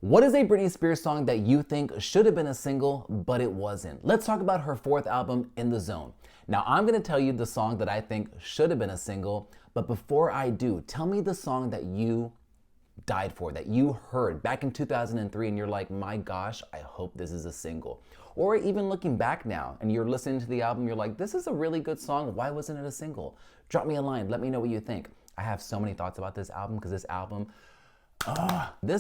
What is a Britney Spears song that you think should have been a single, but it wasn't? Let's talk about her fourth album, In the Zone. Now, I'm gonna tell you the song that I think should have been a single, but before I do, tell me the song that you died for, that you heard back in 2003 and you're like, my gosh, I hope this is a single. Or even looking back now and you're listening to the album, you're like, this is a really good song, why wasn't it a single? Drop me a line, let me know what you think. I have so many thoughts about this album because this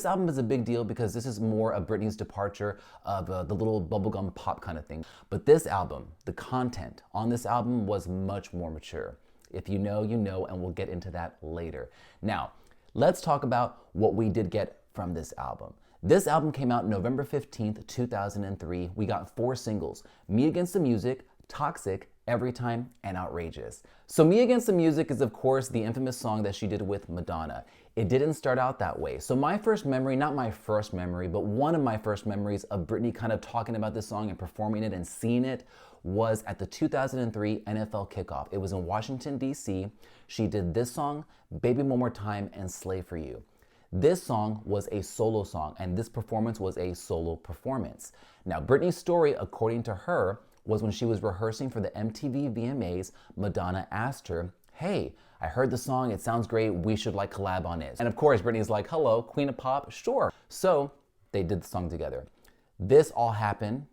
album is a big deal because this is more of Britney's departure of the little bubblegum pop kind of thing. But this album, the content on this album was much more mature. If you know, you know, and we'll get into that later. Now, let's talk about what we did get from this album. This album came out November 15th, 2003. We got 4 singles: Me Against the Music, Toxic, Everytime, and Outrageous. So Me Against the Music is of course the infamous song that she did with Madonna. It didn't start out that way. So my first memory, not my first memory, but one of my first memories of Britney kind of talking about this song and performing it and seeing it was at the 2003 NFL kickoff. It was in Washington, D.C. She did this song, Baby One More Time, and Slay For You. This song was a solo song, and this performance was a solo performance. Now, Britney's story, according to her, was when she was rehearsing for the MTV VMAs, Madonna asked her, hey, I heard the song, it sounds great, we should like collab on it. And of course, Britney's like, hello, Queen of Pop, sure. So they did the song together. This all happened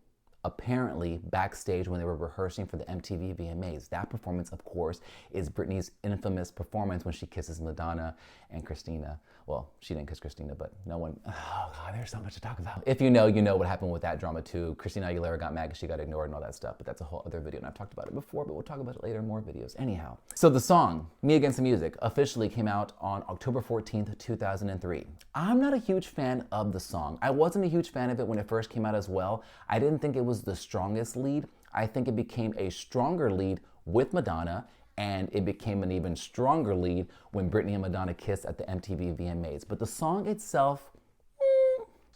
apparently backstage when they were rehearsing for the MTV VMAs. That performance, of course, is Britney's infamous performance when she kisses Madonna and Christina. Well, she didn't kiss Christina, but no one, oh God, there's so much to talk about. If you know what happened with that drama too. Christina Aguilera got mad because she got ignored and all that stuff, but that's a whole other video and I've talked about it before, but we'll talk about it later in more videos. Anyhow, so the song, Me Against the Music, officially came out on October 14th, 2003. I'm not a huge fan of the song. I wasn't a huge fan of it when it first came out as well. I didn't think it was the strongest lead. I think it became a stronger lead with Madonna, and it became an even stronger lead when Britney and Madonna kissed at the MTV VMAs. But the song itself,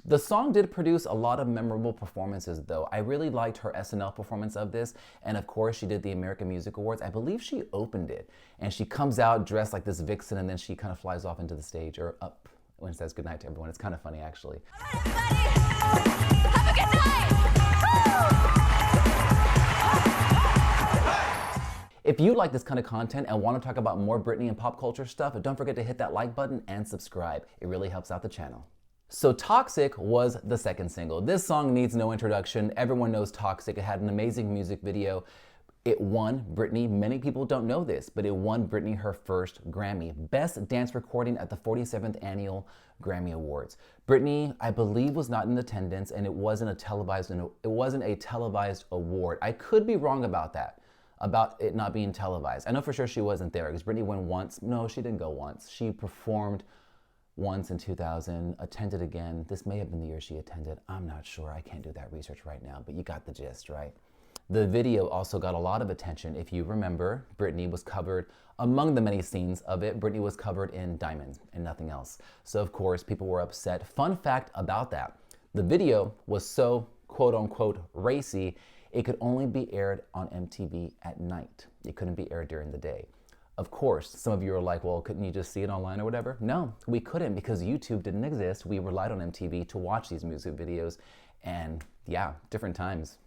the song did produce a lot of memorable performances though. I really liked her SNL performance of this, and of course she did the American Music Awards. I believe she opened it, and she comes out dressed like this vixen, and then she kind of flies off into the stage, or up, when it says goodnight to everyone. It's kind of funny actually. Have a good night! If you like this kind of content and want to talk about more Britney and pop culture stuff, don't forget to hit that like button and subscribe. It really helps out the channel. So Toxic was the second single. This song needs no introduction. Everyone knows Toxic. It had an amazing music video. It won Britney, many people don't know this, but it won Britney her first Grammy, Best Dance Recording at the 47th Annual Grammy Awards. Britney, I believe, was not in attendance, and it wasn't a televised award. I could be wrong about that, about it not being televised. I know for sure she wasn't there because Britney went once. No, she didn't go once. She performed once in 2000, attended again. This may have been the year she attended. I'm not sure. I can't do that research right now, but you got the gist, right? The video also got a lot of attention. If you remember, Britney was covered, among the many scenes of it, Britney was covered in diamonds and nothing else. So of course, people were upset. Fun fact about that, the video was so quote unquote racy, it could only be aired on MTV at night. It couldn't be aired during the day. Of course, some of you are like, well, couldn't you just see it online or whatever? No, we couldn't because YouTube didn't exist. We relied on MTV to watch these music videos, and yeah, different times.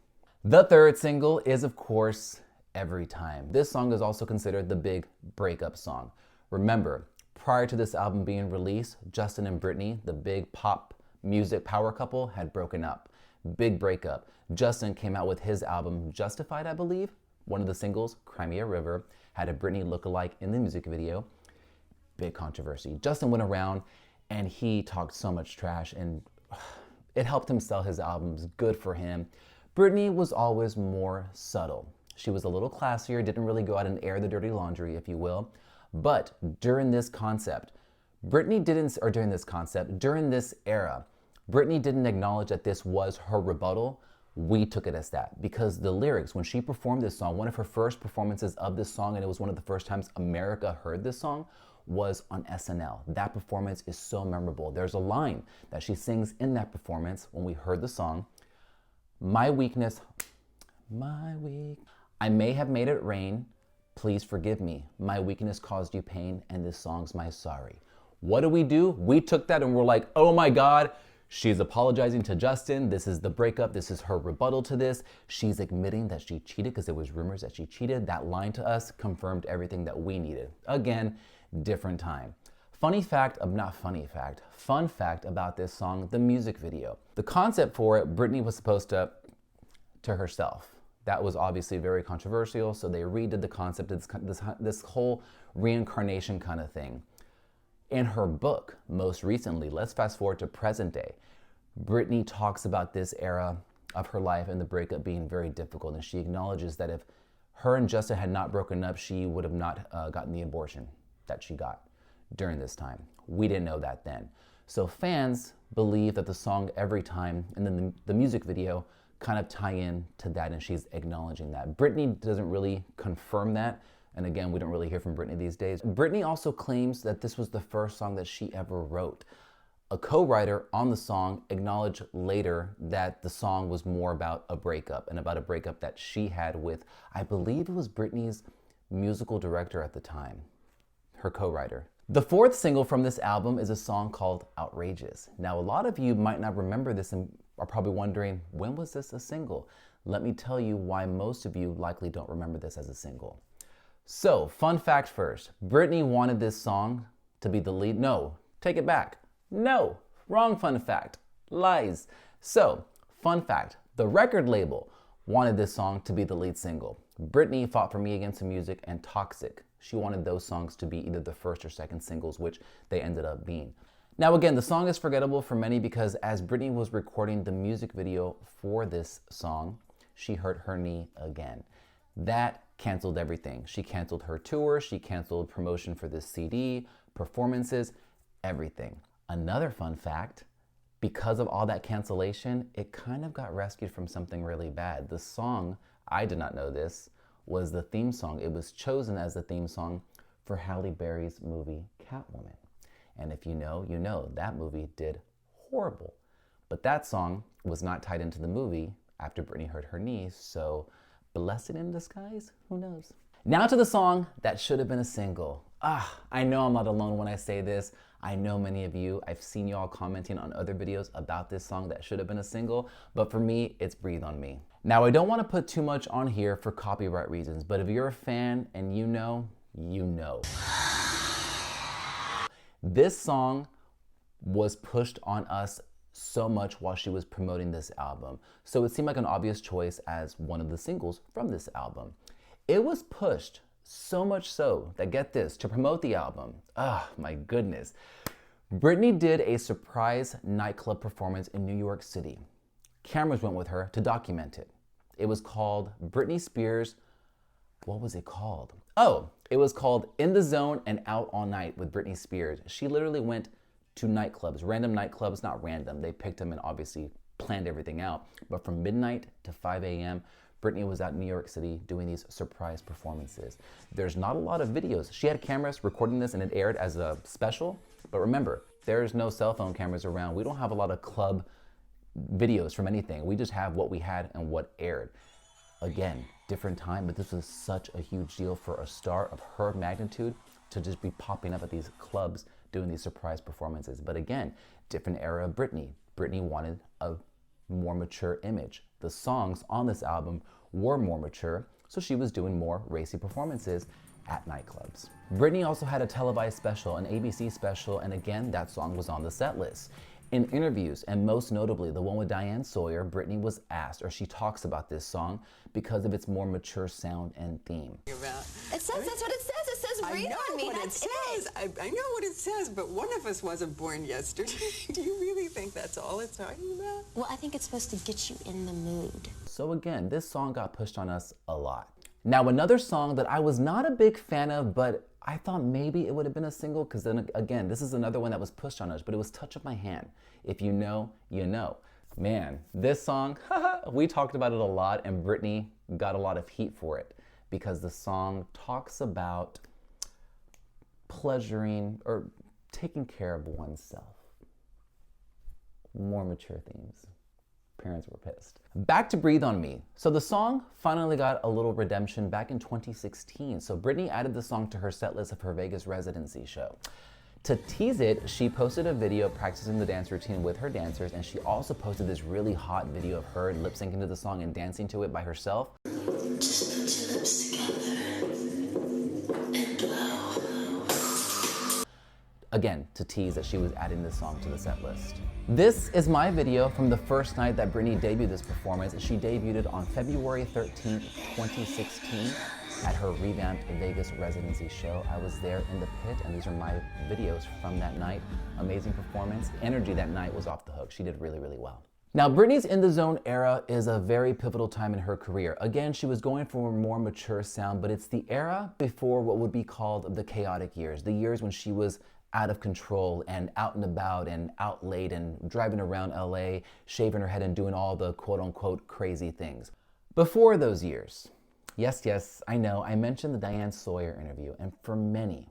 The third single is, of course, Everytime. This song is also considered the big breakup song. Remember, prior to this album being released, Justin and Britney, the big pop music power couple, had broken up. Big breakup. Justin came out with his album Justified, I believe. One of the singles, Cry Me a River, had a Britney lookalike in the music video. Big controversy. Justin went around and he talked so much trash, and it helped him sell his albums. Good for him. Britney was always more subtle. She was a little classier, didn't really go out and air the dirty laundry, if you will. But during this era, Britney didn't acknowledge that this was her rebuttal. We took it as that because the lyrics, when she performed this song, one of her first performances of this song, and it was one of the first times America heard this song, was on SNL. That performance is so memorable. There's a line that she sings in that performance when we heard the song. I may have made it rain, please forgive me. My weakness caused you pain, and this song's my sorry. What do? We took that and we're like, oh my God, She's apologizing to Justin. This is the breakup. This is her rebuttal to this. She's admitting that she cheated because there was rumors that she cheated. That line to us confirmed everything that we needed. Again, different time. Fun fact about this song, the music video. The concept for it, Britney was supposed to herself. That was obviously very controversial, so they redid the concept, this whole reincarnation kind of thing. In her book, most recently, let's fast forward to present day, Britney talks about this era of her life and the breakup being very difficult, and she acknowledges that if her and Justin had not broken up, she would have not gotten the abortion that she got during this time. We didn't know that then. So fans believe that the song Everytime and then the music video kind of tie in to that, and she's acknowledging that. Britney doesn't really confirm that, and again, we don't really hear from Britney these days. Britney also claims that this was the first song that she ever wrote. A co-writer on the song acknowledged later that the song was more about a breakup, and about a breakup that she had with, I believe it was Britney's musical director at the time, her co-writer. The fourth single from this album is a song called Outrageous. Now, a lot of you might not remember this and are probably wondering, when was this a single? Let me tell you why most of you likely don't remember this as a single. So, fun fact first. Britney wanted this song to be the lead. No, take it back. No, wrong fun fact. Lies. So, fun fact. The record label wanted this song to be the lead single. Britney fought for Me Against the Music and Toxic. She wanted those songs to be either the first or second singles, which they ended up being. Now again, the song is forgettable for many because as Britney was recording the music video for this song, she hurt her knee again. That canceled everything. She canceled her tour, she canceled promotion for this CD, performances, everything. Another fun fact, because of all that cancellation, it kind of got rescued from something really bad. The song, I did not know this, was the theme song. It was chosen as the theme song for Halle Berry's movie Catwoman. And if you know, you know, that movie did horrible. But that song was not tied into the movie after Britney hurt her knee, so blessed in disguise? Who knows? Now to the song that should have been a single. I know I'm not alone when I say this. I know many of you, I've seen y'all commenting on other videos about this song that should have been a single, but for me, it's Breathe on Me. Now, I don't want to put too much on here for copyright reasons, but if you're a fan and you know, you know. This song was pushed on us so much while she was promoting this album, so it seemed like an obvious choice as one of the singles from this album. It was pushed so much so that, get this, to promote the album, my goodness, Britney did a surprise nightclub performance in New York City. Cameras went with her to document it. It was called Britney Spears, what was it called? Oh, it was called In the Zone and Out All Night with Britney Spears. She literally went to nightclubs, random nightclubs, not random. They picked them and obviously planned everything out. But from midnight to 5 a.m., Britney was out in New York City doing these surprise performances. There's not a lot of videos. She had cameras recording this and it aired as a special. But remember, there's no cell phone cameras around. We don't have a lot of club videos from anything. We just have what we had and what aired. Again, different time, but this was such a huge deal for a star of her magnitude to just be popping up at these clubs doing these surprise performances. But again, different era of Britney. Britney wanted a more mature image. The songs on this album were more mature, so she was doing more racy performances at nightclubs. Britney also had a televised special, an ABC special, and again, that song was on the set list. In interviews, and most notably the one with Diane Sawyer, Britney was asked, or she talks about this song because of its more mature sound and theme. It says, that's what it says. It says, breathe on me, that's it. I know what it says, but one of us wasn't born yesterday. Do you really think that's all it's talking about? Well, I think it's supposed to get you in the mood. So again, this song got pushed on us a lot. Now, another song that I was not a big fan of, but I thought maybe it would have been a single, because then again, this is another one that was pushed on us, but it was Touch of My Hand. If you know, you know. Man, this song, we talked about it a lot, and Britney got a lot of heat for it because the song talks about pleasuring or taking care of oneself. More mature themes. Parents were pissed. Back to Breathe on Me. So the song finally got a little redemption back in 2016. So Britney added the song to her set list of her Vegas residency show. To tease it, she posted a video practicing the dance routine with her dancers, and she also posted this really hot video of her lip syncing to the song and dancing to it by herself. Just put your lips together and blow. Again, to tease that she was adding this song to the set list. This is my video from the first night that Britney debuted this performance. She debuted it on February 13th, 2016 at her revamped Vegas residency show. I was there in the pit, and these are my videos from that night. Amazing performance. Energy that night was off the hook. She did really, really well. Now, Britney's In the Zone era is a very pivotal time in her career. Again, she was going for a more mature sound, but it's the era before what would be called the chaotic years, the years when she was out of control and out and about and out late and driving around LA, shaving her head and doing all the quote unquote crazy things. Before those years, yes, I know, I mentioned the Diane Sawyer interview, and for many,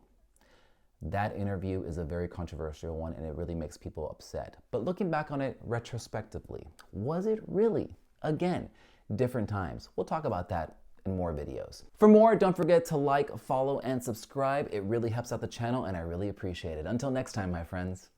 that interview is a very controversial one and it really makes people upset. But looking back on it retrospectively, was it really? Again, different times. We'll talk about that in more videos. For more, don't forget to like, follow, and subscribe. It really helps out the channel and I really appreciate it. Until next time, my friends.